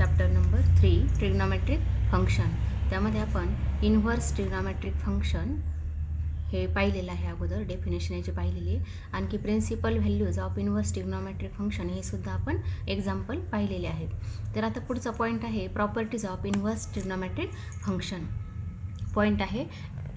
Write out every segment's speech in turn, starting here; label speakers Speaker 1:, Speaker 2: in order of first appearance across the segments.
Speaker 1: Chapter number 3 trigonometric function. त्यामध्ये आपण inverse trigonometric function हे पाहिलेलं आहे, अगोदर डेफिनेशन याची पाहिलेली आहे. आणखी principal values of inverse trigonometric function हे सुद्धा आपण एक्झाम्पल पाहिलेले आहेत. तर आता पुढचा पॉईंट आहे properties of inverse trigonometric function. Point आहे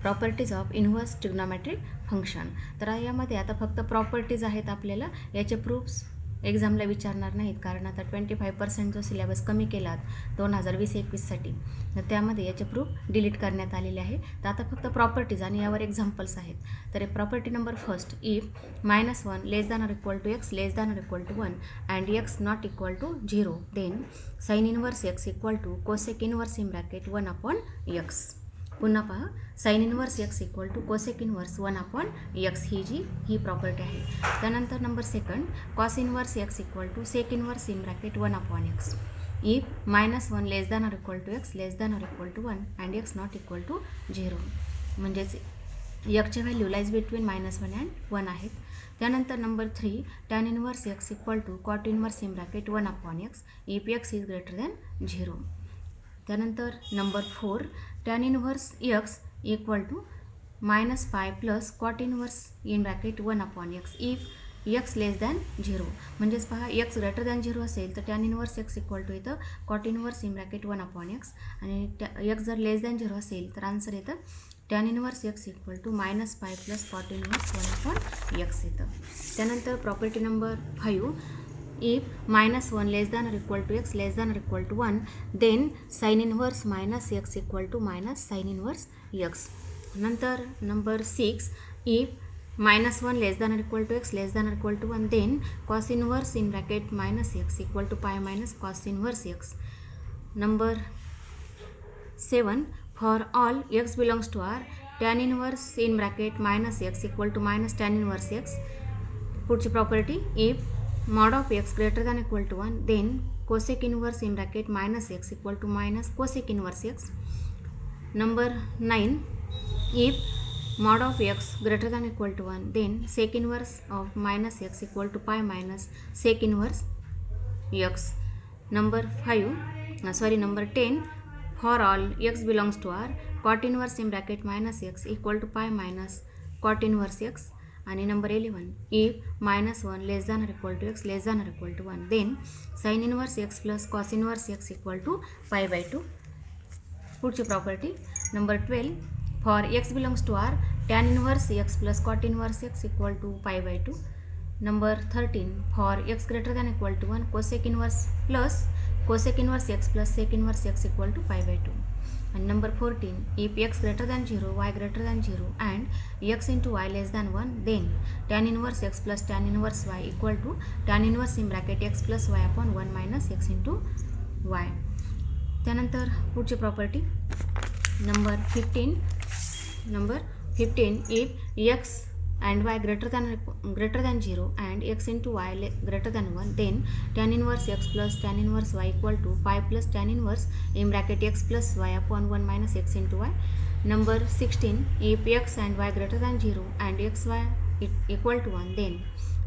Speaker 1: properties of inverse trigonometric function. तर यामध्ये आता फक्त प्रॉपर्टीज आहेत, आपल्याला याचे प्रूफ्स एक्झामला विचारणार नाहीत, कारण आता 25% जो सिलेबस कमी केलात 2020-21साठी, तर त्यामध्ये याचे प्रूफ डिलीट करण्यात आलेले आहे. तर आता फक्त प्रॉपर्टीज आणि यावर एक्झाम्पल्स आहेत. तर property number first, if -1 less than or equal to x less than or equal to 1 and x not equal to 0 then sine inverse x equal to cosec inverse in bracket 1/x. पुन्हा पहा, sine inverse x equal to cosec inverse 1/x ही property आहे. त्यानंतर number second, cos inverse x equal to sec inverse in bracket 1/x. If -1 less than or equal to x less than or equal to 1 and x not equal to 0, म्हणजेच एक्सचे value lies between -1 and 1 आहेत. त्यानंतर number 3, tan inverse x equal to cot inverse in bracket 1/x if x is greater than 0. त्यानंतर number 4, tan inverse x equal to -5 plus cot inverse in bracket 1/x if x less than 0. म्हणजेच पहा, x greater than 0 असेल तर tan inverse x equal to येतं cot inverse in bracket 1/x, आणि x जर less than 0 असेल तर answer येतं tan inverse x equal to -5 plus cot inverse 1/x येतं. त्यानंतर property number 5, if -1 less than or equal to x less than or equal to 1 then sine inverse -x equal to minus sine inverse x. नंतर number 6, if -1 less than or equal to x less than or equal to 1 then cos inverse in bracket -x equal to pi minus cos inverse x. Number 7, for all x belongs to R tan inverse in bracket -x equal to minus tan inverse x. पुढची property, if mod of x greater than equal to 1 then cosec inverse in bracket -x equal to minus cosec inverse x. Number 9, if mod of x greater than equal to 1 then sec inverse of -x equal to pi minus sec inverse x. Number 10, for all x belongs to R cot inverse in bracket -x equal to pi minus cot inverse x. आणि number 11, if -1 less than or equal to x less than or equal to 1 then sine inverse x plus cos inverse x equal to π/2. पुढची property number 12, for X belongs to R tan inverse x plus cot inverse x equal to π/2. Number 13, for X greater than equal to 1 cosec inverse plus cosec inverse x plus sec inverse x equal to π/2. And number 14, if x greater than 0, y greater than 0 and x into y less than 1 then tan inverse x plus tan inverse y equal to tan inverse in bracket x plus y upon 1 minus x into y. त्यानंतर पुढची property number 15, if x and y greater than 0 and x into y greater than 1 then tan inverse x plus tan inverse y equal to pi plus tan inverse in bracket x plus y upon 1 minus x into y. Number 16, if x and y greater than 0 and xy equal to 1 then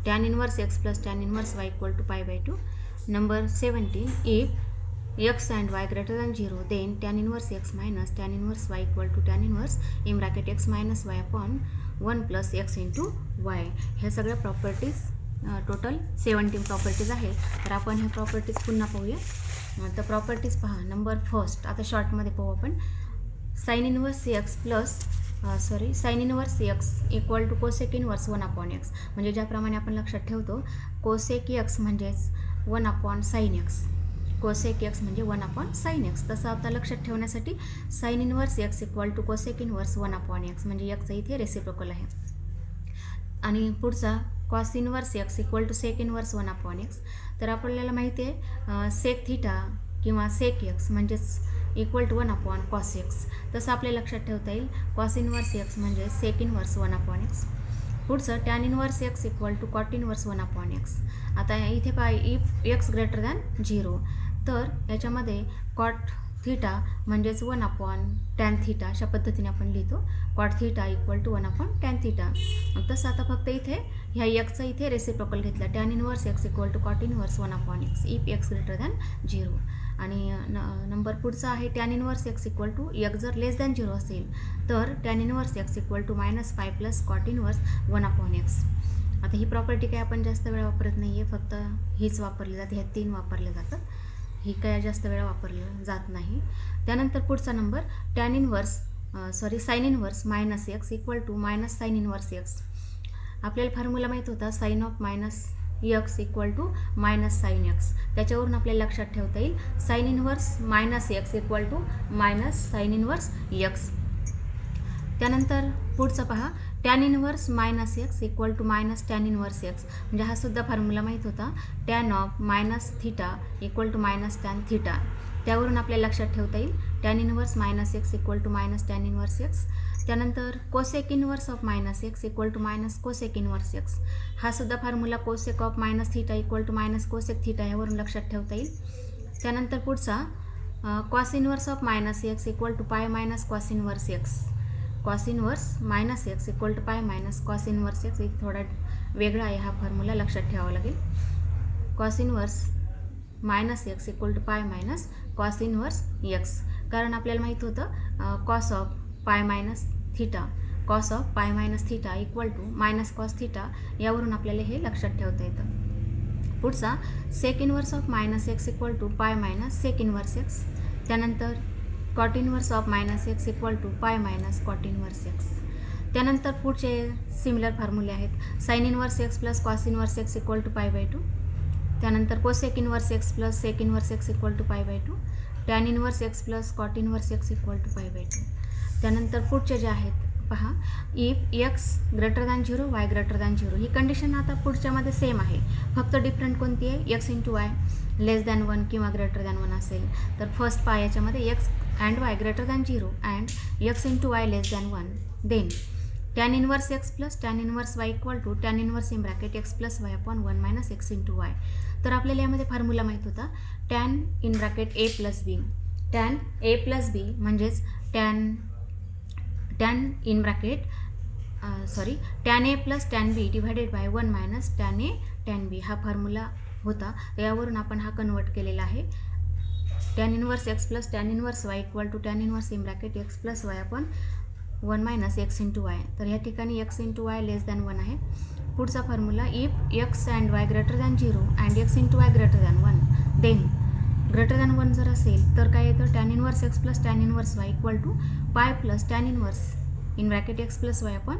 Speaker 1: tan inverse x plus tan inverse y equal to π/2. Number 17, if x and y greater than 0 then tan inverse x minus tan inverse y equal to tan inverse in bracket x minus y upon 1 plus x into Y. ह्या सगळ्या properties total 17 properties आहेत. तर आपण ह्या properties पुन्हा पाहूया. तर properties पहा, नंबर फर्स्ट आता शॉर्टमध्ये पाहू आपण. Sine inverse x equal to cosec inverse 1/x. म्हणजे ज्याप्रमाणे आपण लक्षात ठेवतो, कोसेक एक्स म्हणजेच 1/sin x, कोसेक एक्स म्हणजे 1/sin x. तसं आता लक्षात ठेवण्यासाठी sine inverse x equal to cosec inverse 1/x म्हणजे एक्सचा इथे रेसिप्रोकल आहे. आणि पुढचा cos inverse x equal to sec inverse 1/x. तर आपल्याला माहिती आहे सेक थिटा किंवा सेक एक्स म्हणजेच इक्वल टू 1/cos x. तसं आपल्या लक्षात ठेवता येईल कॉस इनवर्स एक्स म्हणजे सेक इनवर्स 1/x. पुढचं tan inverse x equal to cot inverse 1/x. आता इथे काय, इफ एक्स ग्रेटर दॅन 0 तर याच्यामध्ये कॉट थिटा म्हणजेच 1/tan थिटा अशा पद्धतीने आपण लिहितो. Cot theta equal to 1/tan theta. तसं आता फक्त इथे ह्या एक्सचा इथे रेसिप्रोकल घेतला, tan inverse x equal to cot inverse 1/x if x greater than 0. आणि नंबर पुढचा आहे tan inverse x equal to x जर लेस दॅन 0 असेल तर tan inverse x equal to -5 plus cot inverse 1/x. आता ही property काय आपण जास्त वेळा वापरत नाही आहे, फक्त हीच वापरली जाते, ह्या 3 वापरल्या जातात, ही काय जास्त वेळा वापरली जात नाही. त्यानंतर पुढचा number sine inverse -x equal to -sin inverse x. आपल्याला फॉर्म्युला माहीत होता sine of -x equal to -sin x. त्याच्यावरून आपल्याला लक्षात ठेवता येईल sine inverse -x equal to -sin inverse x. त्यानंतर पुढचं पहा tan inverse -x equal to -tan inverse x. म्हणजे हा सुद्धा फॉर्म्युला माहीत होता, tan of -θ equal to -tan θ. त्यावरून आपल्याला लक्षात ठेवता येईल tan inverse -x equal to -tan inverse x. त्यानंतर cosec inverse of -x equal to -cosec inverse x. हा सुद्धा formula cosec of -θ equal to -cosec θ यावरून लक्षात ठेवता येईल. त्यानंतर पुढचा cos inverse of -x equal to pi minus cos inverse x. Cos inverse -x equal to pi minus cos inverse x. एक थोडा वेगळा आहे हा फॉर्म्युला, लक्षात ठेवावा लागेल. Cos inverse -x equal to pi minus cos inverse x. कारण आपल्याला माहीत होतं cos of pi minus theta, cos of pi minus theta equal to minus cos theta, यावरून आपल्याला हे लक्षात ठेवता येतं. पुढचा sec inverse of -x equal to pi minus sec inverse x. त्यानंतर cot inverse of -x equal to pi minus cot inverse x. त्यानंतर पुढचे सिमिलर फॉर्म्युले आहेत sine inverse x plus cos inverse x equal to π/2. त्यानंतर cosec inverse x plus sec inverse x equal to π/2. Tan inverse x plus cot inverse x equal to π/2. त्यानंतर पुढचे जे आहेत पहा if x greater than 0 y greater than 0. ही condition आता पुढच्यामध्ये same आहे, फक्त डिफरंट कोणती आहे, x into y less than 1 किंवा ग्रेटर दॅन 1 असेल तर फर्स्ट पाय याच्यामध्ये x and y greater than 0 and x into y less than 1. Then tan inverse x plus tan inverse y equal to tan inverse in bracket x plus y upon 1 minus x into y. तर आपल्याला यामध्ये formula माहीत होता tan in bracket a plus b. Tan a plus b म्हणजेच tan in bracket tan a plus tan b divided by 1 minus tan A tan b. हा formula होता, यावरून आपण हा कन्वर्ट केलेला आहे. Tan inverse x plus tan inverse y equal to tan inverse in bracket x plus y upon 1 minus x into y. तर या ठिकाणी x into y less than 1 आहे. पुढचा formula if x and y greater than 0 and x into y greater than 1 then greater than 1 जर असेल तर काय येतं tan inverse x plus tan inverse y equal to pi plus tan inverse in bracket x plus y upon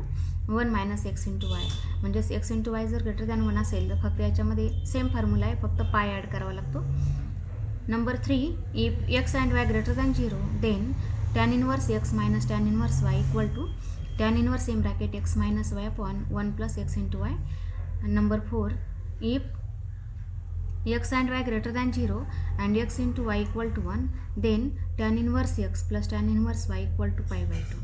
Speaker 1: 1 minus x into y. म्हणजेच x into y जर greater than 1 असेल तर फक्त याच्यामध्ये सेम फॉर्म्युला आहे, फक्त पाय ॲड करावा लागतो. Number 3 if x and y greater than 0 then tan inverse x minus tan inverse y equal to tan inverse in bracket x minus y upon 1 plus x into y. Number 4 if x and y greater than 0 and x into y equal to 1 then tan inverse x plus tan inverse y equal to π/2.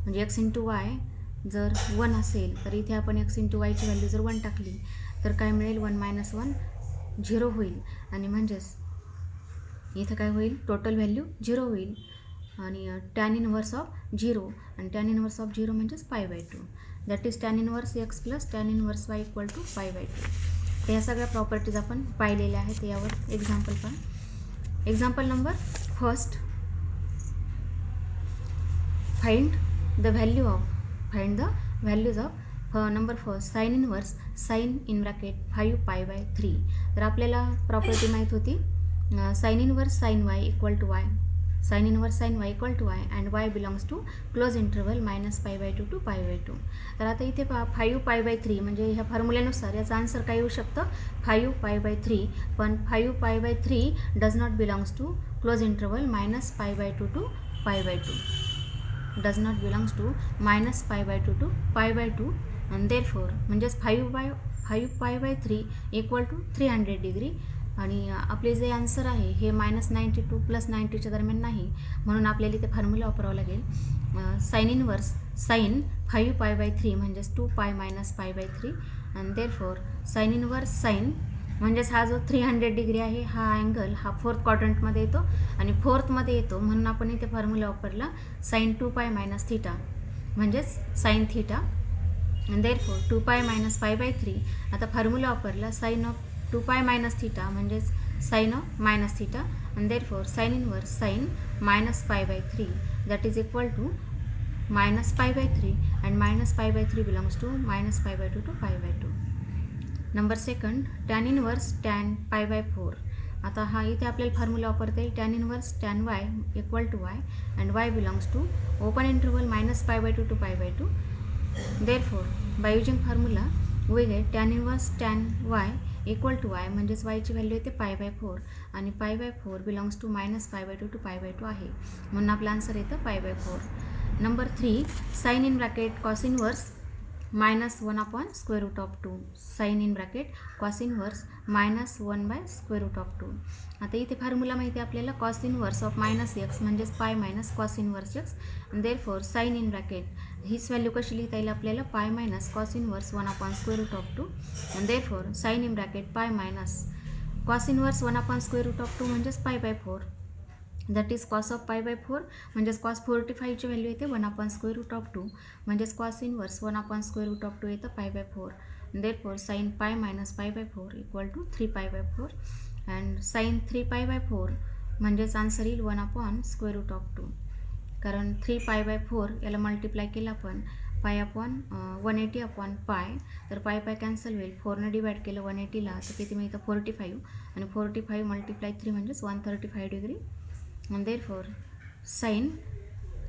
Speaker 1: म्हणजे x into y जर 1 असेल तर इथे आपण x into y ची value जर 1 टाकली तर काय मिळेल 1 मायनस 1 0 होईल आणि म्हणजेच इथं काय होईल टोटल व्हॅल्यू 0 होईल आणि टॅन इनवर्स ऑफ 0 आणि टॅन इनवर्स ऑफ 0 म्हणजेच π/2 that is tan inverse x plus tan inverse y equal to π/2. तर ह्या सगळ्या प्रॉपर्टीज आपण पाहिलेल्या आहेत. यावर एक्झाम्पल पहा. Example number first find the values of number first sine inverse sine in bracket 5π/3. तर आपल्याला प्रॉपर्टी माहीत होती sine inverse sine y equal to y, sine inverse sine y equal to y and y belongs to close interval -π/2 to π/2. तर आता इथे पहा 5π/3 म्हणजे ह्या फॉर्म्युल्यानुसार याचा आन्सर काय येऊ शकतं 5π/3. पण 5π/3 does not belongs to close interval -π/2 to π/2, does not belongs to -π/2 to π/2 and therefore म्हणजेच 5π/3 इक्वल टू 300 डिग्री. आणि आपले जे आन्सर आहे हे -92 प्लस 90च्या दरम्यान नाही, म्हणून आपल्याला इथे फॉर्म्युला वापरावा लागेल साइन इनवर्स साइन 5π/3 म्हणजेच 2π minus π/3 and therefore sine inverse sine म्हणजेच हा जो 300 डिग्री आहे हा अँगल हा फोर्थ क्वाड्रंटमध्ये येतो आणि फोर्थमध्ये येतो, म्हणून आपण इथे फॉर्म्युला वापरला साइन 2π मायनस थिटा म्हणजेच sine theta and therefore 2π minus π/3. आता फॉर्म्युला वापरला साइन ऑफ 2π मायनस थिटा म्हणजेच sine of minus theta, and therefore sin inverse sine minus pi by 3 that is equal to minus pi by 3, and minus pi by 3 belongs to minus pi by 2 to pi by 2. Number second tan inverse tan pi by 4. आता हा इथे आपल्याला formula वापरता येईल tan inverse tan y equal to y and y belongs to open interval minus pi by 2 to pi by 2. Therefore by using formula we get tan inverse tan y equal to y म्हणजेच y ची value येते pi by 4 आणि pi by 4 belongs to minus pi by 2 to pi by 2 आहे, म्हणून आपला answer येतं pi by 4. Number 3 sine in bracket cos inverse minus 1 upon square root of 2 sin in bracket cos inverse minus 1 by square root of 2. आता इथे formula माहिती आहे आपल्याला cos inverse of minus x म्हणजेच pi minus cos inverse x, and therefore sin in bracket हीच value कशी लिहिता येईल आपल्याला pi minus cos inverse 1 upon square root of 2, and therefore sin in bracket pi minus cos inverse 1 upon square root of 2 म्हणजेच pi by 4 that is cos of पाय by 4 म्हणजेच cos 45 ची value येते 1 upon square root of 2 म्हणजेच cos inverse 1 upon square root of 2 येतं pi by 4. Therefore sine pi minus pi by 4 equal to 3 pi by 4 and sign 3 pi by 4 म्हणजेच answer येईल 1 upon square root of 2, कारण 3 pi by 4 याला multiply केलं आपण pi upon 180 upon pi, तर पाय पाय कॅन्सल होईल, 4ने डिवाइड केलं 180ला तर किती मिळतं 45, आणि 45 मल्टिप्लाय 3 म्हणजेच 135 degree. and therefore sin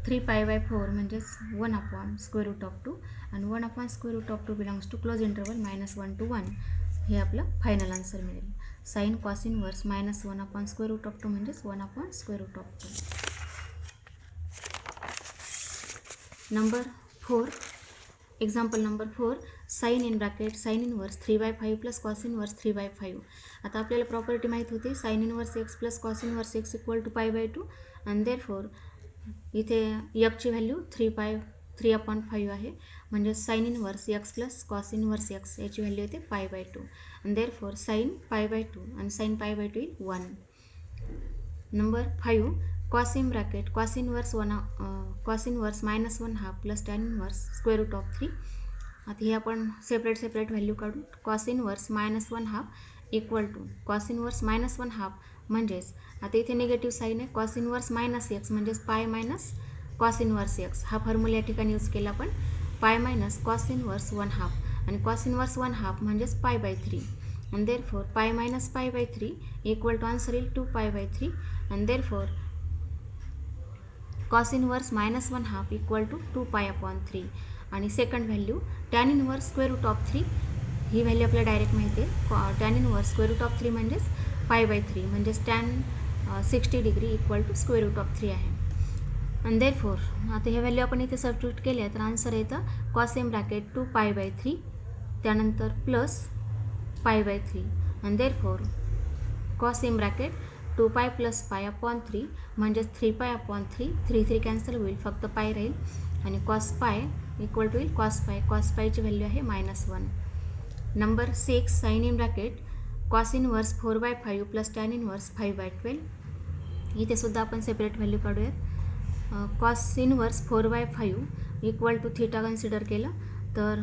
Speaker 1: 3 pi by 4 म्हणजेच 1 upon square root of 2 and 1 upon square root of 2 belongs to close interval minus 1 to 1. हे आपलं फायनल आन्सर मिळेल. sin cos inverse minus 1 upon square root of 2 म्हणजेच 1 upon square root of 2. Number 4 example number 4 sine in bracket sine inverse 3 by 5 plus cos inverse 3 by 5. आता आपल्याला property माहीत होती sine inverse x plus cos inverse x equal to pi by 2, आणि therefore इथे ची value 3 upon 5 आहे, म्हणजे sign inverse x plus cos inverse x याची व्हॅल्यू येते पाय बाय 2, आणि देअरफॉर साइन पाय बाय 2 आणि sine pi by 2 1. Number 5 cos in bracket cos inverse minus 1 half plus tan inverse square root of 3. आता हे आपण separate value काढू. Cos inverse minus 1 half equal to cos inverse minus 1 half म्हणजेच आता इथे negative sign आहे, cos inverse minus x म्हणजेच pi minus cos inverse x हा फॉर्म्युला या ठिकाणी यूज केला आपण, pi minus cos inverse 1 half आणि कॉस इनवर्स 1 हाफ म्हणजेच पाय बाय 3, आणि therefore pi minus pi by 3 equal to answer येईल 2 पाय बाय 3, आणि therefore cos inverse minus 1 half equal to 2 pi upon 3. आणि second value tan inverse square root of 3 ही value आपल्याला direct माहिती आहे, tan inverse square root of 3 म्हणजेच pi by 3 म्हणजेच tan 60 degree equal to square root of 3 आहे. आणि therefore आता हे व्हॅल्यू आपण इथे सबस्टिट्यूट केले तर आन्सर येतं कॉस इन ब्रॅकेट 2 पाय बाय 3 त्यानंतर प्लस पाय बाय 3, आणि देअरफॉर कॉस इन ब्रॅकेट 2 पाय प्लस पाय अपॉन 3 म्हणजेच 3 पाय अपॉन 3 कॅन्सल होईल, फक्त पाय राहील, आणि कॉस पाय इक्वल टू होईल कॉस पायची व्हॅल्यू आहे -1. Number 6 sine in bracket cos inverse 4 by 5 plus tan inverse 5 by 12. इथे सुद्धा आपण सेपरेट व्हॅल्यू काढूयात. Cos inverse 4 by 5 equal to theta consider केलं तर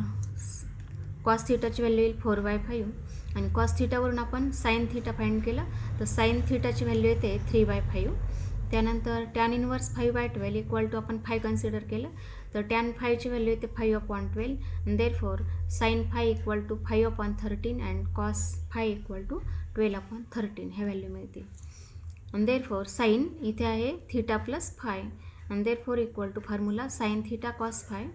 Speaker 1: कॉस थिटाची व्हॅल्यू येईल 4 by 5, आणि कॉस थिटावरून आपण साइन थिटा फाइंड केलं तर साइन थिटाची व्हॅल्यू येते 3 by 5. त्यानंतर tan inverse 5 by 12 equal to आपण 5 कन्सिडर केलं तर टॅन 5ची व्हॅल्यू येते 5 अपॉन 12, आणि therefore sine 5 equal to 5 upon 13 and cos 5 equal to 12 upon 13 हे व्हॅल्यू मिळते. आणि देअरफॉर साइन इथे आहे थिटा प्लस 5, आणि therefore equal to formula sine theta cos 5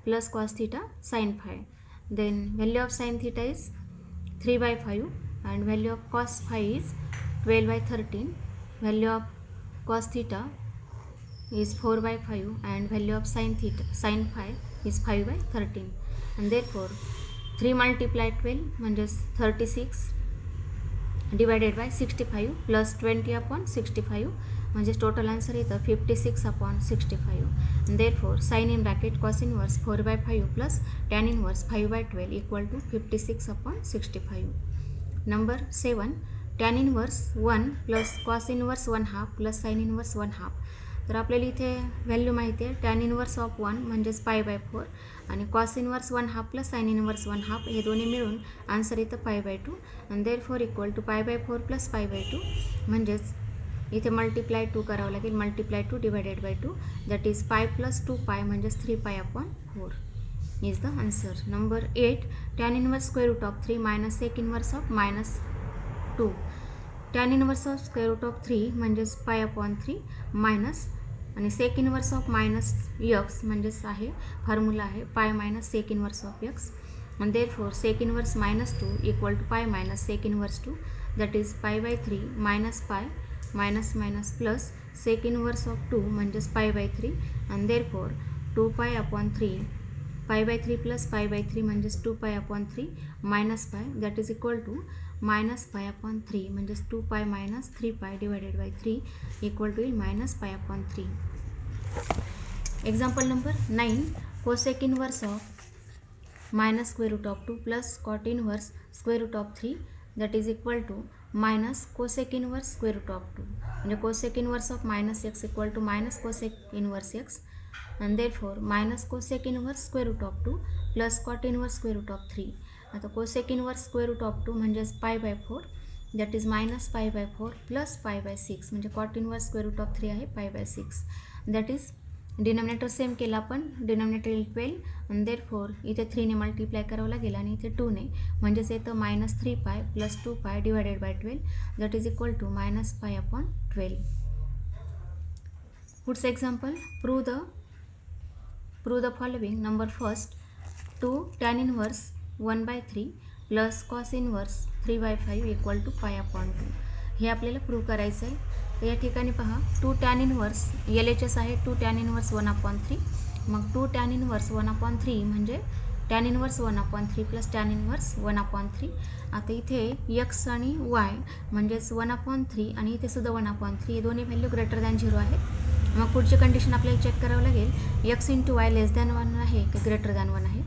Speaker 1: plus cos theta sine 5. Then value of sine theta is 3 by 5 and value of cos 5 is 12 by 13. Value of cos theta is 4 by 5 and value of sin 5 is 5 by 13, and therefore 3 multiply 12 म्हणजेच 36 divided by 65 plus 20 upon 65 म्हणजेच total answer येतं 56 upon 65, and therefore sin in bracket cos inverse 4 by 5 plus tan inverse 5 by 12 equal to 56 upon 65. Number 7 tan inverse 1 plus cos inverse 1 half plus sin inverse 1 half. तर आपल्याला इथे value माहिती आहे tan inverse of 1 म्हणजेच π/4 आणि cos inverse 1/2 plus sign inverse 1/2 हे दोन्ही मिळून आन्सर येतं π/2 आणि देअरफॉर इक्वल टू π/4 प्लस π/2 म्हणजेच इथे मल्टिप्लाय 2 करावं लागेल, multiply 2 divided by 2 that is π plus 2π म्हणजेच 3π/4 is the answer. Number 8 tan inverse square root of 3 minus sec inverse of -2. Tan inverse of square root of 3 म्हणजेच π/3 minus आणि सेक inverse of -x म्हणजेच आहे formula आहे π minus sec inverse of x and therefore sec inverse -2 equal to pi minus sec inverse 2 that is π/3 minus pi minus minus plus sec inverse of 2 म्हणजेच π/3 and therefore 2π/3 π/3 plus π/3 म्हणजेच 2π/3 minus pi that is equal to minus π/3 म्हणजेच 2π minus 3π divided by 3 equal to minus π/3. Example number 9 cosec inverse of minus square root of 2 plus cot inverse square root of 3 that is equal to minus cosec inverse square root of 2 म्हणजे cosec inverse of minus x equal to minus cosec inverse x and therefore minus cosec inverse square root of 2 plus cot inverse square root of 3. आता cosec inverse square root of 2 म्हणजेच π/4 that is minus π/4 plus π/6 म्हणजे cot inverse square root of 3 आहे π/6 that is denominator same केला आपण, denominator येईल 12 आणि therefore इथे 3ने multiply करावं लागेल आणि इथे 2ने म्हणजेच येतं -3π plus 2π divided by 12 that is equal to -π/12. पुढचं example prove the following. Number first 2 tan inverse 1/3 plus cos inverse 3/5 equal to π/2 हे आपल्याला प्रूव्ह करायचं आहे. तर या ठिकाणी पहा 2 tan इनवर्स LHS आहे 2 tan इनवर्स 1/3 मग 2 tan इनवर्स 1/3 म्हणजे tan inverse 1/3 plus tan inverse 1/3. आता इथे x आणि y म्हणजेच 1/3 आणि इथे सुद्धा 1/3 हे दोन्ही व्हॅल्यू ग्रेटर दॅन 0 आहे. मग पुढची कंडिशन आपल्याला चेक करावं लागेल x × y लेस दॅन 1 आहे की ग्रेटर दॅन 1 आहे.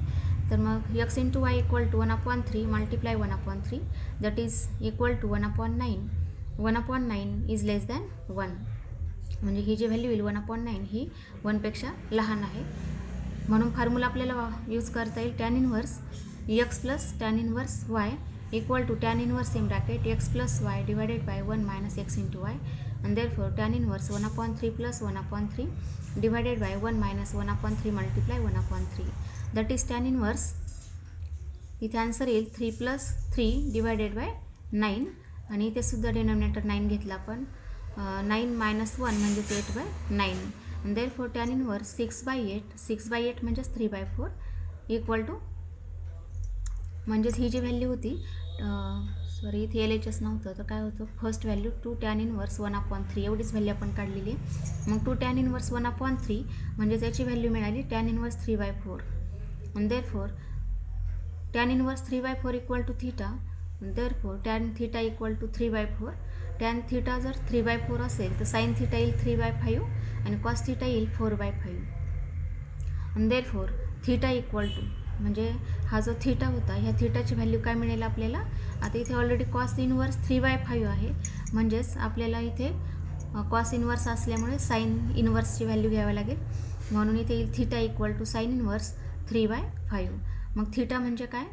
Speaker 1: तर मग x × y equal to 1/3 multiply 1/3 that is equal to 1/9. 1/9 is less than 1 म्हणजे ही जी व्हॅल्यू येईल 1/9 ही 1पेक्षा लहान आहे. म्हणून फॉर्म्युला आपल्याला यूज करता येईल tan inverse x plus tan inverse y equal to tan inverse in bracket x plus y divided by 1 minus x × y and therefore tan inverse 1/3 plus 1/3 divided by 1 minus 1/3 multiply 1/3 that is tan inverse. इथे answer येईल 3 plus 3 divided by 9 आणि इथे सुद्धा denominator 9 घेतला आपण 9 minus 1 म्हणजेच 8/9 and therefore tan inverse 6/8 म्हणजेच 3/4 equal to म्हणजेच ही जी व्हॅल्यू होती सॉरी इथे LHS नव्हतं तर काय होतं फर्स्ट व्हॅल्यू 2 tan इनवर्स 1/3 एवढीच व्हॅल्यू आपण काढलेली आहे. मग 2 tan इनवर्स 1/3 म्हणजे त्याची व्हॅल्यू मिळाली tan inverse 3/4 and therefore tan inverse 3/4 equal to theta therefore tan theta equal to 3/4. tan theta जर 3/4 असेल तर साइन थीटा येईल 3/5 आणि कॉस थीटा येईल 4/5 and therefore theta equal to म्हणजे हा जो थीटा होता ह्या थीटाची व्हॅल्यू काय मिळेल आपल्याला. आता इथे ऑलरेडी कॉस इनवर्स 3/5 आहे म्हणजेच आपल्याला इथे कॉस इनवर्स असल्यामुळे साइन इनवर्सची व्हॅल्यू घ्यावी लागेल म्हणून इथे येईल theta equal to sine inverse 3/5. मग थीटा म्हणजे काय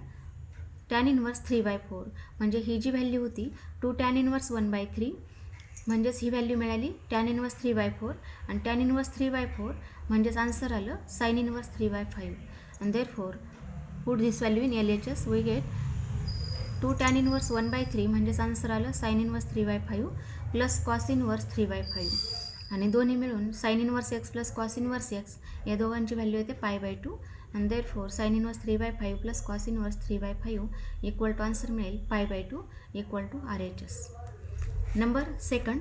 Speaker 1: टॅन इनवर्स 3/4 म्हणजे ही जी व्हॅल्यू होती 2 tan इनवर्स 1/3 म्हणजेच ही व्हॅल्यू मिळाली टॅन इनवर्स 3/4 आणि टॅन इनवर्स 3/4 म्हणजेच आन्सर आलं sine inverse 3/5 and therefore put this value in LHS we get 2 tan inverse 1/3 म्हणजेच आन्सर आलं sine inverse 3/5 plus cos inverse 3/5 आणि दोन्ही मिळून sine inverse x plus cos inverse x या दोघांची व्हॅल्यू येते π/2 and therefore sine inverse 3/5 plus cos inverse 3/5 equal to answer मिळेल π/2 equal to RHS. Number second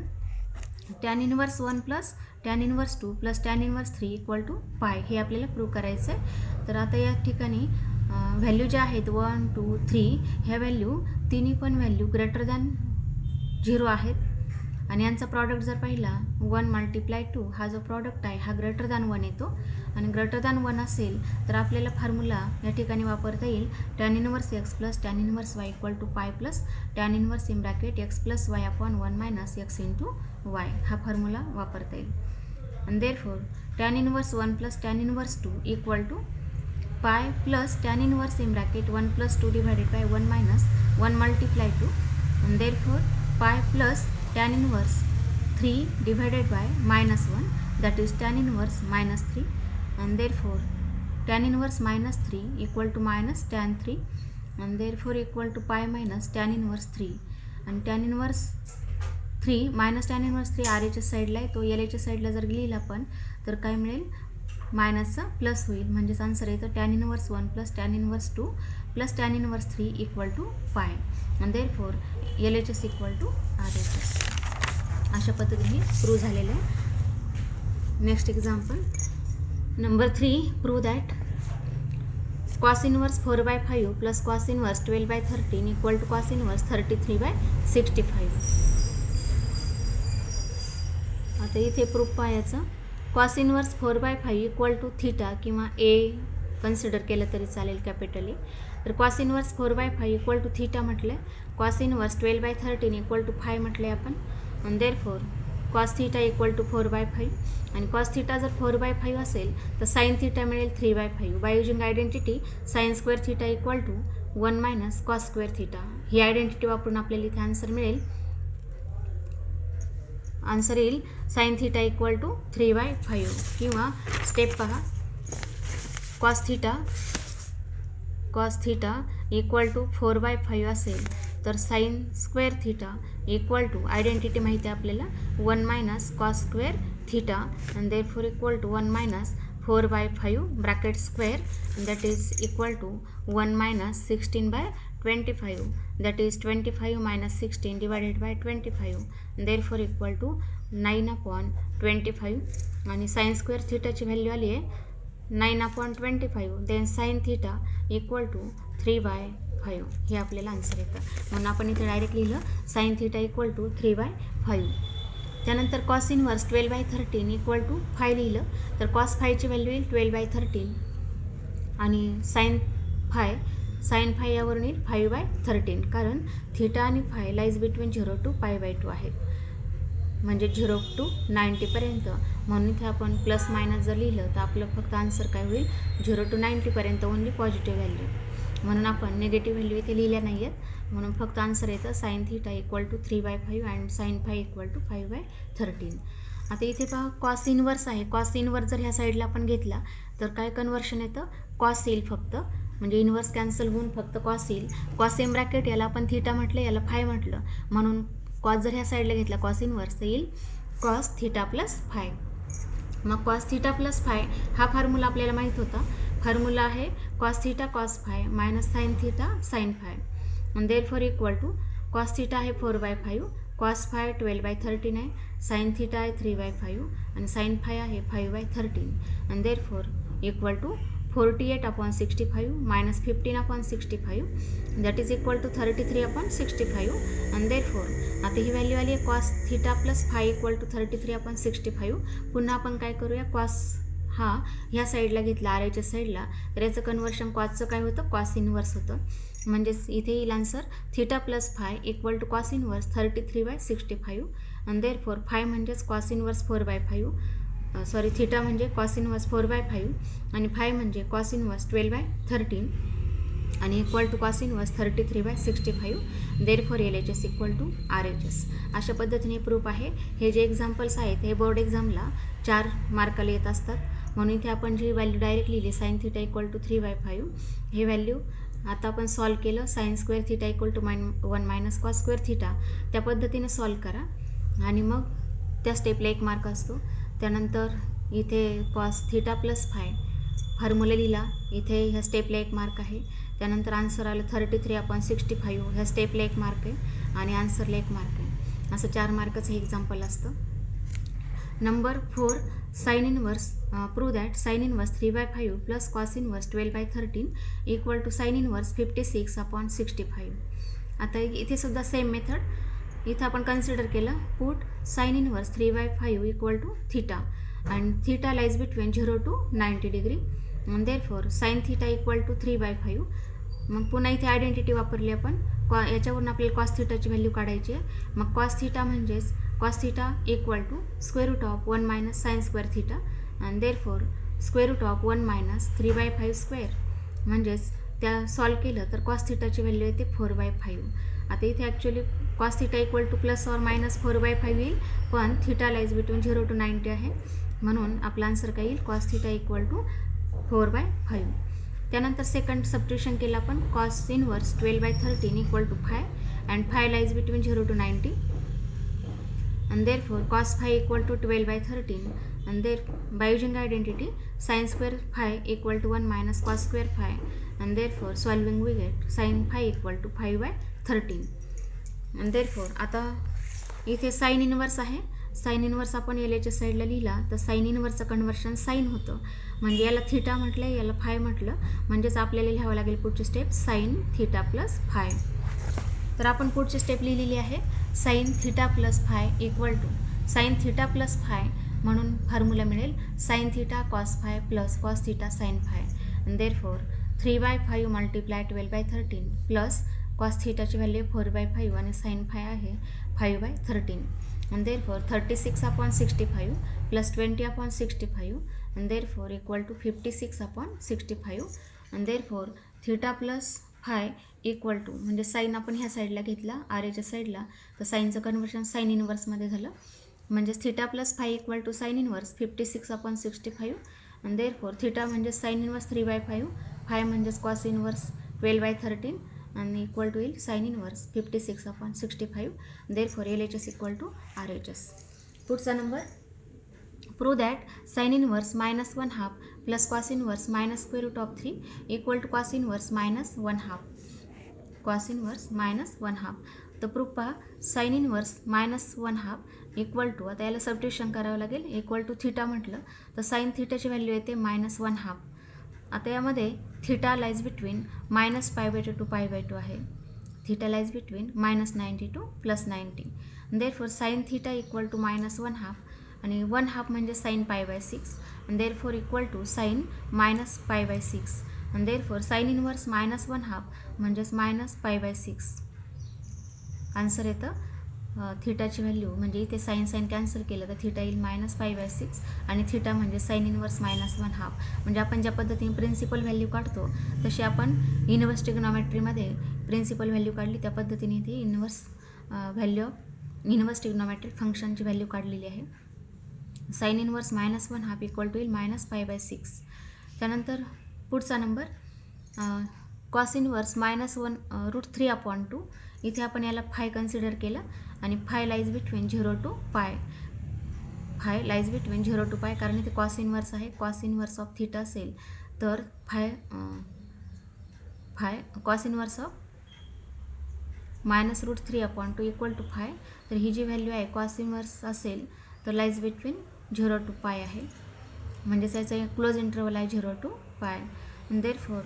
Speaker 1: tan inverse 1 plus tan inverse 2 plus tan inverse 3 equal to pi हे आपल्याला prove करायचं आहे. तर आता या ठिकाणी व्हॅल्यू ज्या आहेत 1 2 3 ह्या व्हॅल्यू तिन्ही पण व्हॅल्यू ग्रेटर दॅन 0 आहेत आणि यांचा प्रॉडक्ट जर पाहिला 1 मल्टिप्लाय 2 हा जो प्रॉडक्ट आहे हा ग्रेटर दॅन 1 येतो आणि ग्रेटर दॅन 1 असेल तर आपल्याला फॉर्म्युला या ठिकाणी वापरता येईल tan inverse x plus tan inverse y equal to pi plus tan inverse in bracket x plus y upon 1 minus x × y हा फॉर्म्युला वापरता येईल. and therefore tan inverse 1 plus tan inverse 2 equal to pi plus tan inverse in bracket 1 plus 2 divided by 1 minus 1 multiply 2, and therefore pi plus tan inverse 3 divided by minus 1, that is tan inverse minus 3, and therefore tan inverse minus 3 equal to minus tan 3, and therefore equal to pi minus tan inverse 3, and tan inverse 3 minus tan inverse 3 R एच्या साईडला आहे, तो L एच्या साईडला जर लिहिला आपण तर काय मिळेल, मायनसचा प्लस होईल, म्हणजेच आन्सर येतं tan inverse 1 plus tan inverse 2 plus tan inverse 3 equal to pi, आणि therefore L H S equal to R H S. अशा पद्धतीने प्रूव्ह झालेलं आहे. Next example number 3, prove that cos inverse 4/5 plus cos inverse 12/13 equal to cos inverse 33/65. आता इथे proof पाहायचं. cos inverse 4/5 equal to theta किंवा a consider केलं तरी चालेल कॅपिटल ए. तर cos inverse 4/5 equal to theta म्हटलं, cos inverse 12/13 इक्वल टू 5 म्हटले आपण, आणि therefore cos theta equal to 4/5, आणि cos थीटा जर 4/5 असेल तर साइन थीटा मिळेल 3/5. By using identity sine square theta equal to 1 minus cos square theta, ही आयडेंटिटी वापरून आपल्याला इथे आन्सर मिळेल. आन्सर येईल साइन थीटा इक्वल टू 3/5, किंवा स्टेप पहा, कॉस थीटा इक्वल टू 4/5 असेल तर sine square theta equal to identity माहिती आहे आपल्याला 1 मायनस कॉस स्क्वेअर थीटा, आणि therefore equal to 1 minus 4/5 bracket square, that is equal to 1 minus 16/25, that is 25 minus 16 divided by 25, therefore equal to 9/25, आणि sine square थीटाची value आली आहे 9/25, then sine theta equal to 3/5, हे आपल्याला answer येतं. म्हणून आपण इथे डायरेक्ट लिहिलं साइन थीटा इक्वल टू 3/5. त्यानंतर कॉस इन्व्हर्स 12/13 इक्वल टू 5 लिहिलं तर कॉस 5ची व्हॅल्यू येईल 12/13, आणि साइन 5 यावरून येईल 5/13, कारण थीटा आणि 5 लाईज बिटवीन 0 to π/2 आहेत, म्हणजे 0 to 90पर्यंत. म्हणून इथे आपण प्लस मायनस जर लिहिलं तर आपलं फक्त आन्सर काय होईल, 0 to 90पर्यंत ओन्ली पॉझिटिव्ह व्हॅल्यू, म्हणून आपण निगेटिव्ह व्हॅल्यू इथे लिहिल्या नाही आहेत, म्हणून फक्त आन्सर येतं sine theta equal to 3/5 and sine 5 equal to 5/13. आता इथे पहा कॉस इन्व्हर्स आहे, कॉस इन्व्हर्स जर ह्या साईडला आपण घेतला तर काय कन्वर्शन येतं, कॉस येईल फक्त, म्हणजे इन्व्हर्स कॅन्सल होऊन फक्त कॉस येईल. कॉस एम ब्रॅकेट याला आपण थीटा म्हटलं, याला 5 म्हटलं, म्हणून कॉस जर ह्या साईडला घेतला कॉस इन्व्हर्स तर येईल कॉस थीटा प्लस 5. मग कॉस थीटा प्लस 5 हा फॉर्म्युला आपल्याला माहीत होता. फॉर्म्युला आहे cos theta cos 5 minus sine theta sine 5, आणि therefore equal to cos theta आहे 4/5, कॉस 5 12/13 आहे, साइन थीटा आहे 3/5, आणि साइन 5 आहे 5/13, आणि therefore equal to 48/65 minus 15/65, that is equal to 33/65, आणि देअरफॉर आता ही व्हॅल्यू आली आहे cos theta plus 5 equal to 33/65. पुन्हा आपण काय करूया, कॉस हा ह्या साईडला घेतला आर एच्या साईडला तर याचं कन्वर्शन कॉसचं काय होतं, कॉस इन्व्हर्स होतं, म्हणजेच इथे येईल answer theta plus 5 equal to cos inverse 33/65, आणि देअरफॉर 5 म्हणजेच कॉस इन्व्हर्स 4/5, सॉरी थीटा म्हणजे कॉस इन्व्हर्स 4/5, आणि 5 म्हणजे कॉस इन्व्हर्स 12/13, आणि equal to cos inverse 33/65, therefore L H S equal to R H S. अशा पद्धतीने प्रूफ आहे. हे जे एक्झाम्पल्स आहेत हे बोर्ड एक्झामला 4 मार्काला येत असतात, म्हणून इथे आपण जी व्हॅल्यू डायरेक्ट लिहिली साइन थीटा इक्वल टू 3/5, हे व्हॅल्यू आता आपण सॉल्व केलं, sine square theta equal to 1 minus cos square theta, त्या पद्धतीने सॉल्व करा, आणि मग त्या स्टेपला 1 मार्क असतो. त्यानंतर इथे कॉस थीटा प्लस 5 फॉर्म्युला लिहिला, इथे ह्या स्टेपला 1 मार्क आहे. त्यानंतर आन्सर आलं 33/65, ह्या स्टेपला 1 मार्क आहे, आणि आन्सरला 1 मार्क आहे. असं 4 मार्काचं हे एक्झाम्पल असतं. Number 4, sine inverse prove that sine inverse 3/5 plus cos inverse 12/13 equal to sine inverse 56/65. आता इथे सुद्धा सेम मेथड, इथं आपण कन्सिडर केलं, put sine inverse 3/5 equal to theta, and theta lies between 0 to 90 degree, आणि therefore sine theta equal to 3/5. मग पुन्हा इथे आयडेंटिटी वापरली आपण, याच्यावरून आपल्याला कॉस थीटाची व्हॅल्यू काढायची आहे. मग कॉस थीटा म्हणजेच cos theta equal to square root of 1 minus sine square theta and therefore square root of 1 minus 3/5 square. म्हणजेच त्या सॉल्व केलं तर कॉस थिटाची व्हॅल्यू येते 4/5. आता इथे actually cos theta equal two plus or minus 4/5 येईल, पण थिटा लाईज बिटवीन 0 to 90 आहे, म्हणून आपला आन्सर काय येईल, कॉस थिटा इक्वल टू 4/5. त्यानंतर सेकंड सबट्यूशन केलं आपण, cos inverse 12/13 equal to 5 and 5 lies between 0 to 90 and therefore cos phi equal to 12/13 and there by using identity sin square phi equal to 1 minus cos square phi and therefore solving we get sin phi equal to 5/13 and therefore आता इथे sine inverse आहे. Sine inverse आपण याच्या साईडला लिहिला तर sign इनवर्सचं conversion sign होतं, म्हणजे याला थिटा म्हटलं, याला फाय म्हटलं, म्हणजेच आपल्याला लिहावं लागेल पुढची step sine theta plus phi. तर आपण पुढची स्टेप लिहिलेली आहे, sine theta plus phi equal to sine theta plus phi, म्हणून फॉर्म्युला मिळेल sine theta cos phi plus cos theta sine phi and therefore 3/5 multiply 12/13 plus cos थिटाची value 4/5 आणि sine phi आहे 5/13 and therefore 36/65 plus 20/65 and therefore equal to 56/65 and therefore theta plus phi equal to, म्हणजे sine आपण ह्या साईडला घेतला आरेच्या साईडला, तर साईनचं कन्वर्शन साईन इनवर्समध्ये झालं, म्हणजेच theta plus phi equal to sine inverse 56/65 and therefore theta म्हणजे साईन इनवर्स 3/5, फाय म्हणजेच कॉस इनवर्स 12/13 आणि इक्वल टू येईल sine inverse 56/65. Therefore LHS equal to RHS. पुढचा number, prove that sine inverse -1/2 plus cos inverse minus square root of 3 equal to cos inverse -1/2. Cos inverse -1/2. तर proof पहा, sine inverse -1/2 equal to, आता याला सबट्यूशन करावं लागेल, equal to theta म्हटलं तर sign थिटाची value येते -1/2. आता यामध्ये थिटा लाईज बिटवीन -π/2 to π/2 आहे. Theta lies between -90 to +90. Therefore sine theta equal to -1/2 आणि 1/2 म्हणजे sine π/6 and therefore equal to sin -π/6 and therefore sin inverse -1/2 म्हणजेच -π/6. आन्सर येतं थिटाची व्हॅल्यू, म्हणजे इथे साइन कॅन्सल केलं तर थिटा येईल -π/6 आणि थिटा म्हणजे साइन इनवर्स -1/2. म्हणजे आपण ज्या पद्धतीने प्रिन्सिपल व्हॅल्यू काढतो तशी आपण इनवर्स ट्रिग्नोमेट्रीमध्ये प्रिन्सिपल व्हॅल्यू काढली, त्या पद्धतीने इथे इनवर्स ट्रिग्नोमेट्रिक फंक्शनची व्हॅल्यू काढलेली आहे. साइन इनवर्स -1/2 इक्वल टू येईल -π/6. त्यानंतर पुढचा नंबर, कॉस इनवर्स -1√3/2. इथे आपण याला फाय कन्सिडर केलं आणि phi lies between 0 to π. Phi lies between 0 to π, कारण इथे कॉस इनवर्स आहे. कॉस इनवर्स ऑफ थिटा असेल तर phi cos inverse of -√3/2 equal to phi. तर ही जी व्हॅल्यू आहे कॉस इनवर्स असेल तर लाईज बिटवीन 0 to π आहे, म्हणजेच याचा क्लोज इंटरवल आहे 0 to π. Therefore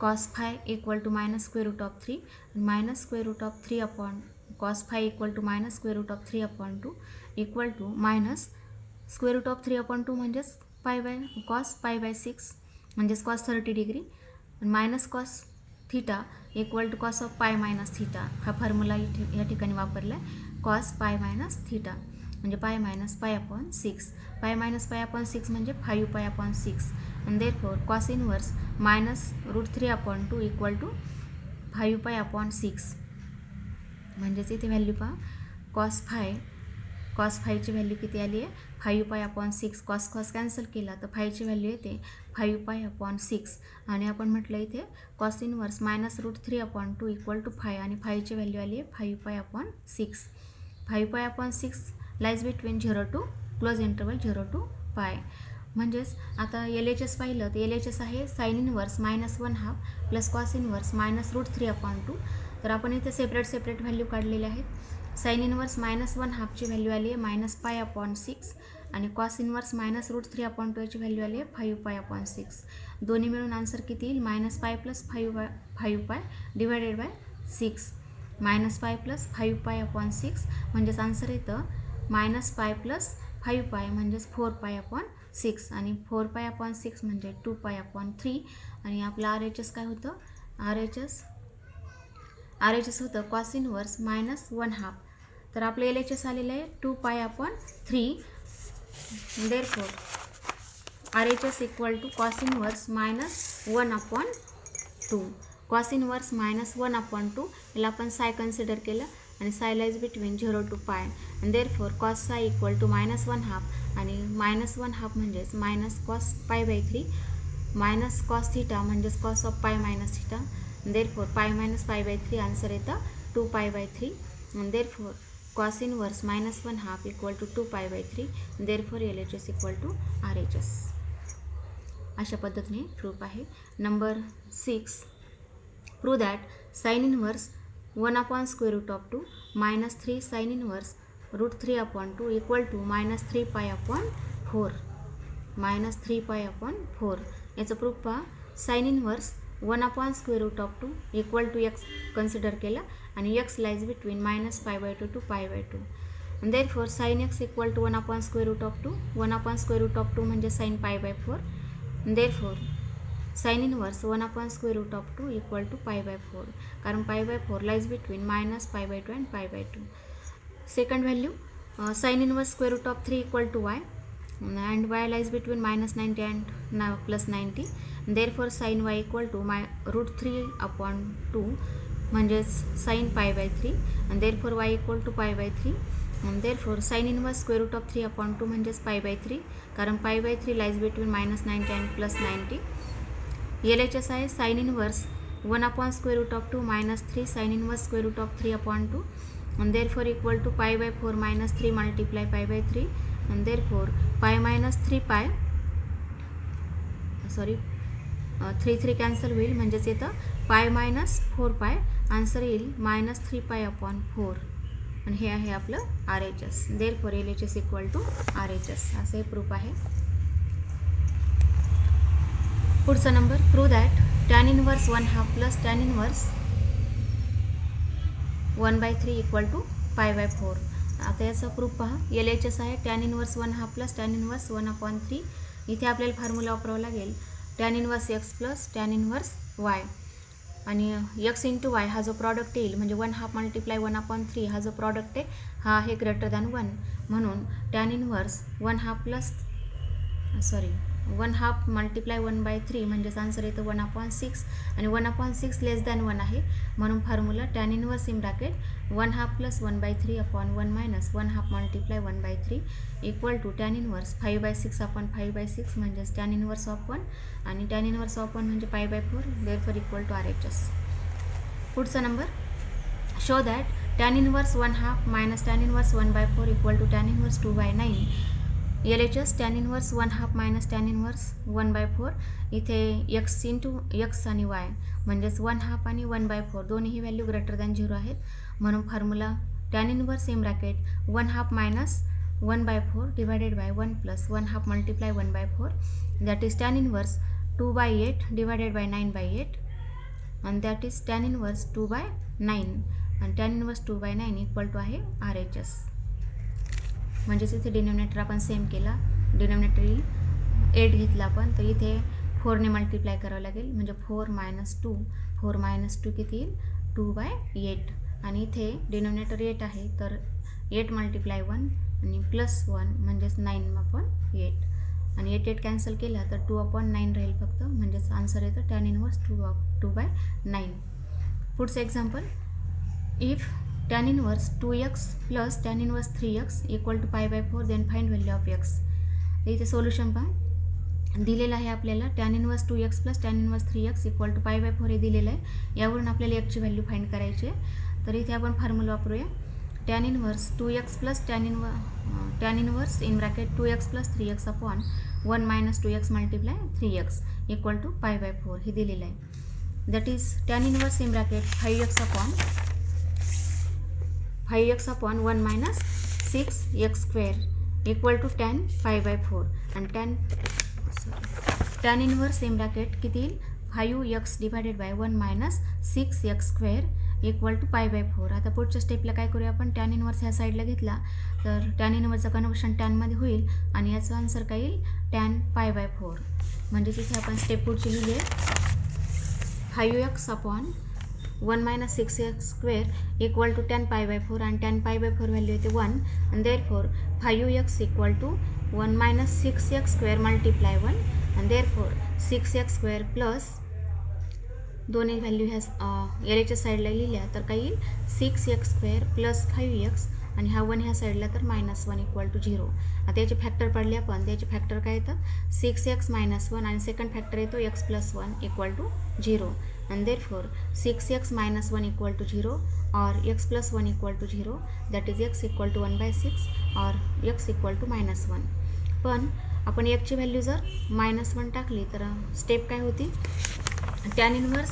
Speaker 1: cos phi equal to -√3 -√3 cos phi equal to -√3/2 equal to -√3/2 म्हणजेच कॉस π/6 म्हणजेच cos 30 degree minus cos theta equal to cos of pi minus theta. हा formula या ठिकाणी वापरला आहे, कॉस पाय मायनस थिटा म्हणजे pi minus π/6. Pi minus π/6 म्हणजे 5π/6 and therefore cos inverse -√3/2 equal to 5π/6. म्हणजेच इथे व्हॅल्यू पहा, कॉस फायची व्हॅल्यू किती आली आहे 5π/6. कॉस कॅन्सल केला तर फायची व्हॅल्यू येते 5π/6 आणि आपण म्हटलं इथे कॉस इनवर्स -√3/2 इक्वल टू 5 आणि फायची व्हॅल्यू आली आहे 5π/6. 5π/6 lies between 0 to close interval 0 to π. म्हणजेच आता LHS पाहिलं तर LHS आहे sine inverse -1/2 plus cos inverse -√3/2. तर आपण इथे सेपरेट व्हॅल्यू काढलेल्या आहेत. साइन इनवर्स -1/2 ची व्हॅल्यू आली आहे -π/6 आणि कॉस इनवर्स -√3/2 याची व्हॅल्यू आली आहे 5π/6. दोन्ही मिळून आन्सर किती येईल, -π + 5π डिवायडेड बाय 6. -π + 5π/6 म्हणजेच आन्सर येतं -π + 5π म्हणजेच 4π/6 आणि 4π/6 म्हणजे 2π/3 आणि आपलं RHS काय होतं, RHS होतं कॉस इनवर्स -1/2. तर आपलं LHS आलेलं आहे 2π/3. Therefore RHS equal to cos inverse -1/2. Cos inverse -1/2 याला आपण साय कन्सिडर केलं आणि साय लाईज बिटवीन 0 to π. आणि therefore cos psi equal to -1/2 आणि -1/2 म्हणजेच minus cos π/3 minus cos theta म्हणजेच cos of pi minus theta. Therefore pi minus π/3 answer येतं 2π/3. Therefore cos inverse -1/2 equal to 2π/3. Therefore LHS equal to RHS. अशा पद्धतीने proof आहे. Number 6, prove that sine inverse 1/√2 -3 sine inverse √3/2 equal to -3π/4. -3π/4 याचं proof पहा. Sine inverse 1/√2 equal to x consider केला आणि x lies between -π/2 to π/2. Therefore sine x equal to 1/√2. 1/√2 म्हणजे sine π/4. Therefore sine inverse 1/√2 equal to π/4 कारण π/4 lies between -π/2 and π/2. Second value sine inverse √3 equal to y and y lies between -90 and +90. Therefore sin y equal to √3/2 म्हणजेच sin π/3 and therefore y equal to π/3. and therefore sin inverse √3/2 म्हणजेच π/3 कारण π/3 lies between -90 and +90. LHS आहे sin inverse 1/√2 -3 sin inverse √3/2 and therefore equal to π/4 -3 multiply π/3. and therefore pi minus 3π 3 cancel होईल म्हणजेच येतं pi minus 4π. Answer येईल -3π/4 आणि हे आहे आपलं RHS. Therefore LHS equal to RHS असं हे प्रूफ आहे. पुढचा number prove that tan inverse 1/2 plus tan inverse 1/3 equal to π/4. आता याचा प्रूफ पहा. LHS आहे tan inverse 1/2 plus tan inverse 1/3. इथे आपल्याला फॉर्म्युला वापरावा लागेल tan inverse x plus tan inverse y आणि x इंटू y हा जो प्रॉडक्ट येईल म्हणजे 1/2 मल्टिप्लाय 1/3 हा जो प्रॉडक्ट आहे हा आहे ग्रेटर दॅन 1 म्हणून tan इनवर्स 1/2 मल्टिप्लाय 1/3 म्हणजेच आन्सर येतं 1/6 आणि 1/6 लेस दॅन 1 आहे म्हणून formula tan inverse in bracket 1/2 plus 1/3/1 minus 1/2 multiply 1/3 equal to tan inverse 5/6/5/6 म्हणजेच tan इनवर्स ऑफ 1 आणि tan इनवर्स ऑफ 1 म्हणजे π/4. Therefore equal to RHS. पुढचा number show that tan inverse 1/2 minus tan inverse 1/4 equal to tan inverse 2/9. LHS tan inverse 1/2 minus tan inverse 1/4 इथे x into x आणि y म्हणजेच 1/2 आणि 1/4 दोन्ही value greater than 0 आहेत म्हणून formula tan inverse in bracket 1/2 minus 1/4 divided by 1 plus 1/2 multiply 1/4 that is tan inverse 2/8 divided by 9/8 and that is tan inverse 2/9 and tan inverse 2/9 equal to आहे RHS. म्हणजेच इथे denominator आपण same केला. Denominator 8 घेतला आपण तर इथे 4ने मल्टिप्लाय करावं लागेल म्हणजे 4 - 2 किती येईल 2/8 आणि इथे डिनोमिनेटर 8 आहे तर 8 मल्टिप्लाय 1 आणि +1 म्हणजेच 9/8 आणि 8 कॅन्सल केला तर 2/9 राहील फक्त म्हणजेच आन्सर येतं tan इनवर्स 2/9. पुढचं example if tan inverse 2x plus tan inverse 3x equal to π/4 then find value of x. इथे सोल्युशन पहा दिलेलं आहे आपल्याला tan inverse 2x plus tan inverse 3x equal to π/4 हे दिलेलं आहे. यावरून आपल्याला x ची व्हॅल्यू फाइंड करायची आहे तर इथे आपण फॉर्म्युला वापरूया. tan inverse 2x plus tan inverse in bracket 2x plus 3x upon 1 minus 2x multiply 3x equal to π/4 हे दिलेलं आहे. That is tan inverse in bracket 5x upon 1 minus 6x square equal to tan π/4 आणि tan inverse in bracket किती येईल 5x divided by 1 minus 6x square equal to π/4. आता पुढच्या स्टेपला काय करूया आपण tan इनवर्स ह्या साईडला घेतला तर tan इनवर्सचं कन्वर्शन टॅनमध्ये होईल आणि याचा आन्सर काय येईल tan π/4 म्हणजे तिथे आपण स्टेप पुढची लिहिली आहे 5x upon 1 minus 6x² equal to 10π/4 आणि 10π/4 व्हॅल्यू येते 1 आणि therefore 5x equal to 1 minus 6x² multiply 1 आणि देअरफॉर 6x² प्लस दोन्ही व्हॅल्यू ह्या एलच्या साईडला लिहिल्या तर काय येईल 6x² प्लस 5x आणि हा 1 ह्या साईडला तर -1 इक्वल टू 0. आता याचे फॅक्टर पडले आपण, त्याचे फॅक्टर काय येतात 6x - 1 आणि सेकंड फॅक्टर येतो x + 1 equal to 0 and therefore 6x - 1 equal to 0 or x plus 1 equal to 0, that is x equal to 1/6 or x equal to -1. पण आपण x ची व्हॅल्यू जर -1 टाकली तर स्टेप काय होती tan इनवर्स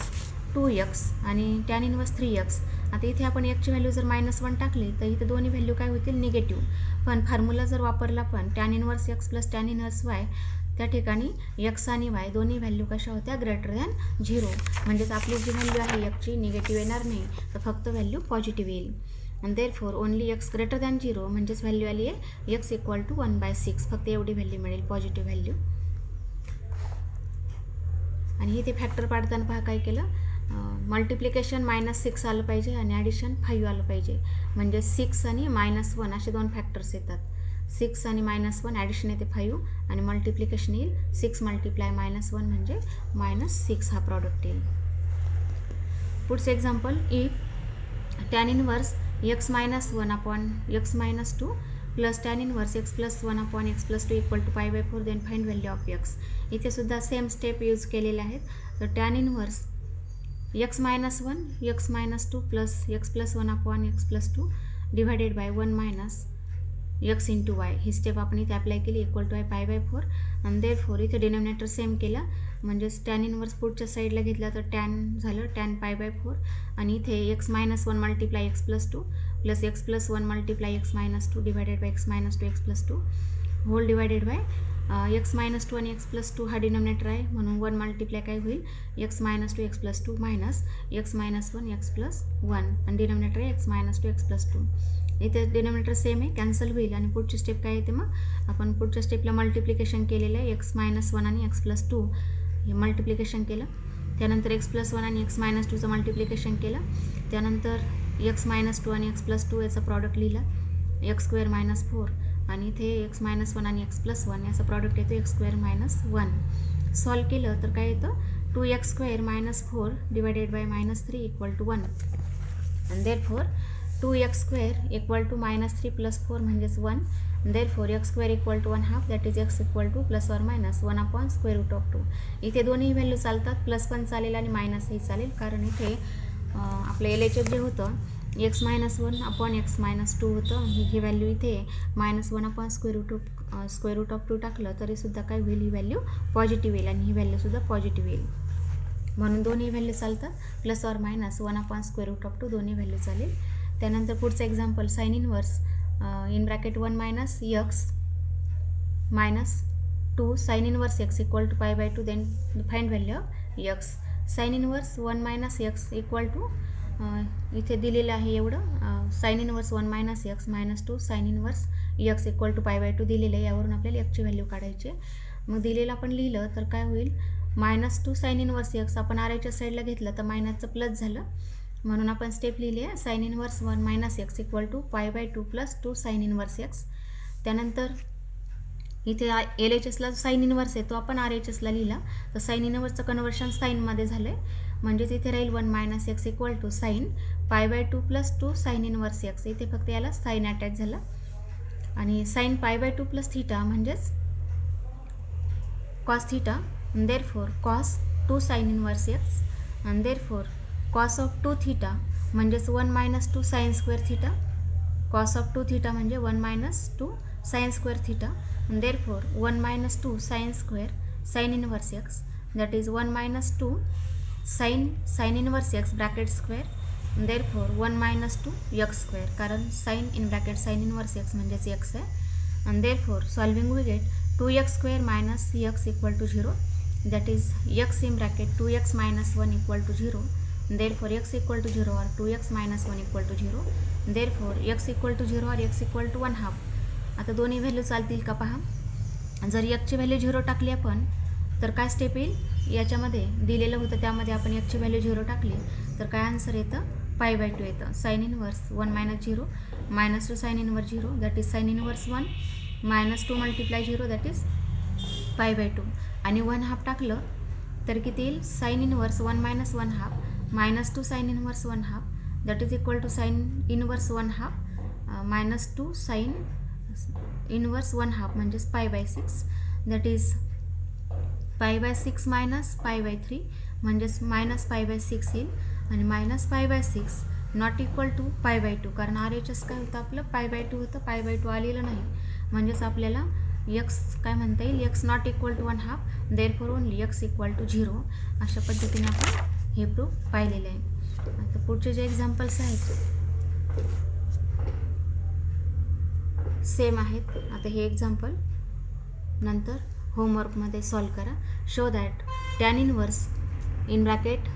Speaker 1: 2x आणि tan इनवर्स 3x. आता इथे आपण x ची व्हॅल्यू जर -1 टाकली तर इथे दोन्ही व्हॅल्यू काय होतील निगेटिव्ह. पण फॉर्म्युला जर वापरला पण tan inverse x plus tan inverse y, त्या ठिकाणी x आणि y दोन्ही व्हॅल्यू कशा होत्या ग्रेटर दॅन 0. म्हणजेच आपली जी व्हॅल्यू आहे x ची निगेटिव्ह येणार नाही तर फक्त व्हॅल्यू पॉझिटिव्ह येईल. आणि therefore only x greater than 0 म्हणजेच व्हॅल्यू आली आहे x इक्वल टू 1/6. फक्त एवढी व्हॅल्यू मिळेल पॉझिटिव्ह व्हॅल्यू. आणि इथे फॅक्टर पाडताना पहा काय केलं, मल्टिप्लिकेशन -6 आलं पाहिजे आणि ॲडिशन 5 आलं पाहिजे. म्हणजे 6 आणि -1 असे दोन फॅक्टर्स येतात. 6 आणि -1 ॲडिशन येते 5 आणि मल्टिप्लिकेशन येईल 6 मल्टिप्लाय -1 म्हणजे -6 हा प्रॉडक्ट येईल. पुढचं example, if tan inverse x - 1 upon x - 2 plus tan inverse x + 1 upon x + 2 equal to π/4 then find value of x. इथे सुद्धा सेम स्टेप यूज केलेले आहेत. तर tan inverse x - 1 x - 2 plus x + 1 upon x + 2 divided by 1 minus x into y. He step आपण इथे apply केली equal to π/4 आणि therefore इथे डिनॉमिनेटर सेम केला म्हणजेच tan इनवर्स पुढच्या साईडला घेतला तर tan झालं tan π/4 आणि इथे x - 1 multiply x + 2 plus x + 1 multiply x - 2 divided by x - 2 x + 2 whole divided by x - 2 आणि x + 2 हा डिनॉमिनेटर आहे म्हणून 1 मल्टिप्लाय काय होईल x - 2 x + 2 minus x - 1 x + 1 आणि डिनॉमिनेटर आहे x - 2 x + 2. इथे डिनॉमिनेटर सेम आहे कॅन्सल होईल आणि पुढची स्टेप काय येते मग आपण पुढच्या स्टेपला मल्टिप्लिकेशन केलेलं आहे x - 1 आणि x + 2 हे मल्टिप्लिकेशन केलं. त्यानंतर x + 1 आणि x - 2चं मल्टिप्लिकेशन केलं. त्यानंतर x - 2 आणि x + 2 याचा प्रॉडक्ट लिहिला x² - 4 आणि इथे x - 1 आणि x + 1 याचा प्रॉडक्ट येतो x² - 1. सॉल्व केलं तर काय येतं 2x² - 4 divided by -3 equal to 1 आणि देअरफॉर 2x² इक्वल टू -3 + 4 म्हणजेच 1. Therefore x² equal to 1/2 that is x equal to ±1 upon √2. इथे दोन्ही व्हॅल्यू चालतात, प्लस पण चालेल आणि मायनसही चालेल कारण इथे आपलं LHS जे होतं x - 1 अपॉन x - 2 होतं. ही व्हॅल्यू इथे -1 अपॉन √2 टाकलं तरीसुद्धा काय होईल ही व्हॅल्यू पॉझिटिव्ह येईल आणि ही व्हॅल्यूसुद्धा पॉझिटिव्ह येईल. म्हणून दोन्ही व्हॅल्यू चालतात, ±1 अपॉन √2 दोन्ही व्हॅल्यू चालेल. त्यानंतर पुढचं example, sine inverse in bracket 1 minus x - 2 sine inverse x equal to π/2 then find value of x. Sine inverse 1 minus x equal to इथे दिलेलं आहे एवढं sine inverse 1 minus x - 2 sine inverse x equal to π/2 दिलेलं आहे. यावरून आपल्याला x ची value काढायची. मग दिलेलं आपण लिहिलं तर काय होईल -2 साइन इनवर्स x आपण RHच्या साईडला घेतलं तर मायनसचं प्लस झालं म्हणून आपण स्टेप लिहिली आहे sine inverse 1 minus x equal to π/2 plus 2 sine inverse x. त्यानंतर इथे LHSला साइन इनवर्स आहे तो आपण RHSला लिहिला तर साइन इनवर्सचं कन्वर्शन साईनमध्ये झालं आहे म्हणजेच इथे राहील 1 minus x equal to sine π/2 plus 2 sine inverse x. इथे फक्त याला साइन अटॅच झाला आणि साइन π/2 प्लस थीटा म्हणजेच cos theta and therefore cos 2 sin inverse x and therefore cos of 2 theta म्हणजेच 1 minus 2 sin square theta. cos of 2 theta म्हणजे 1 minus 2 sin square theta and therefore 1 minus 2 sin square sin inverse x that is 1 minus 2 sin inverse x bracket square and therefore 1 minus 2 x square कारण sin in bracket sin inverse x म्हणजेच x आहे and therefore solving we get 2x square minus x equal to 0 that is x in bracket 2x minus 1 equal to 0 therefore x equal to 0 or 2x minus 1 equal to 0 therefore x equal to 0 or x equal to 1/2. आता दोन्ही value चालतील का पहा. जर x ची value 0 टाकली आपण तर काय स्टेप येईल याच्यामध्ये दिलेलं होतं त्यामध्ये आपण x ची व्हॅल्यू 0 टाकली तर काय आन्सर येतं π/2 येतं. Sine inverse 1 - 0 -2 sine inverse 0 that is sine inverse 1 -2 × 0 that is π/2 आणि 1/2 टाकलं तर किती येईल sine inverse 1 - 1/2 -2 sine inverse 1/2 that is equal to sine inverse 1/2 -2 sine inverse 1/2 म्हणजेच π/6 दॅट इज π/6 - π/3 म्हणजेच -π/6 येईल आणि -π/6 नॉट इक्वल टू π/2 कारण RHS काय होतं आपलं π/2 होतं. π/2 आलेलं नाही म्हणजेच आपल्याला x काय म्हणता येईल x not equal to 1/2 therefore only x equal to 0 अशा पद्धतीने आपण हे प्रूफ पाहिलेले आहे. आता पुढचे जे एक्झाम्पल्स आहेत सेम आहेत. आता हे एक्झाम्पल नंतर होमवर्कमध्ये सॉल्व करा. Show that tan inverse in bracket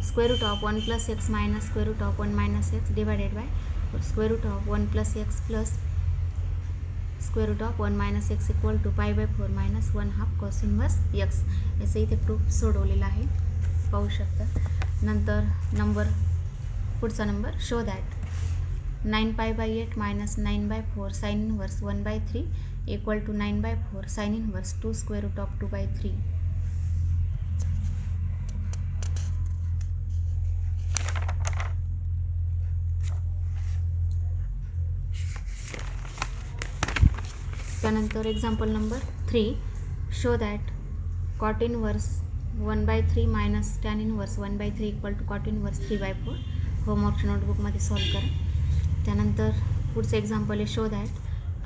Speaker 1: square root of 1 plus x minus square root of 1 minus x divided by square root of 1 plus x plus square root of 1 minus x equal to π/4 minus 1/2 cos inverse x. याचं इथे proof सोडवलेला आहे पाहू शकता. नंतर पुढचा number show that 9π/8 minus 9/4 sin inverse 1/3 equal to 9/4 sin inverse 2 square root of 2/3. त्यानंतर example number 3 show that cot inverse 1/3 minus tan inverse 1/3 equal to cot inverse 3/4 होमवर्कच्या नोटबुकमध्ये सॉल्व करा. त्यानंतर पुढचं एक्झाम्पल आहे show that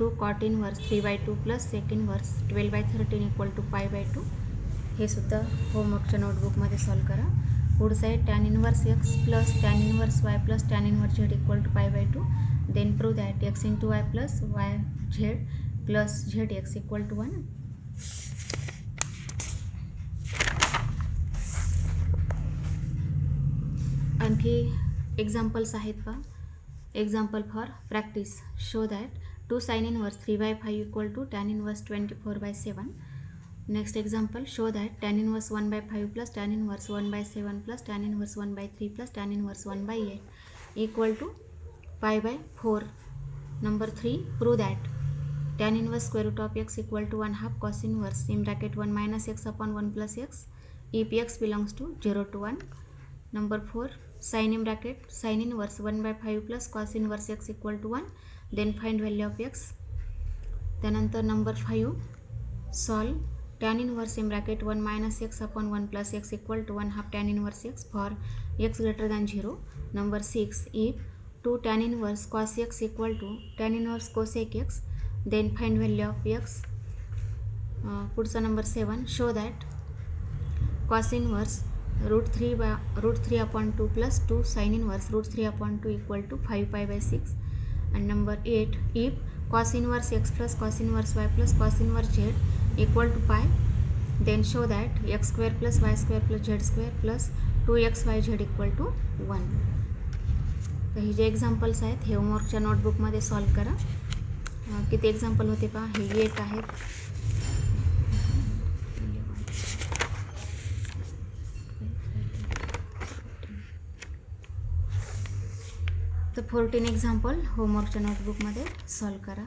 Speaker 1: 2 cot inverse 3/2 plus sec inverse 12/13 equal to π/2 हे सुद्धा होमवर्कच्या नोटबुकमध्ये सॉल्व करा. पुढचं आहे tan inverse x plus tan inverse y plus tan inverse z equal to π/2 then prove that x into y plus y z plus zx equal to 1. आणखी examples आहेत का. Example for practice show that 2 sine inverse 3/5 equal to tan inverse 24/7. Next example show that tan inverse 1/5 plus tan inverse 1/7 plus tan inverse 1/3 plus tan inverse 1/8 equal to π/4. Number 3 prove that tan inverse square root of x equal to 1/2 cos inverse in bracket 1 minus x upon 1 plus x if x belongs to 0 to 1. Number 4 sin in bracket sin inverse 1/5 plus cos inverse x equal to 1 then find value of x. त्यानंतर number 5 solve tan inverse in bracket 1 minus x upon 1 plus x equal to 1/2 tan inverse x for x greater than 0. Number 6 if 2 tan inverse cos x equal to tan inverse cosec x then find value of x. पुढचा number 7 show that cos inverse √3/2 plus 2 sin inverse √3/2 equal to 5π/6. and number 8 if cos inverse x plus cos inverse y plus cos inverse z equal to pi then show that x square plus y square plus z square plus 2xyz equal to 1. तर हे जे examples आहेत हे होमवर्कच्या नोटबुकमध्ये solve करा. किती example होते पहा हे 8 आहेत. तर 14 एक्झाम्पल होमवर्कच्या नोटबुकमध्ये सॉल्व करा.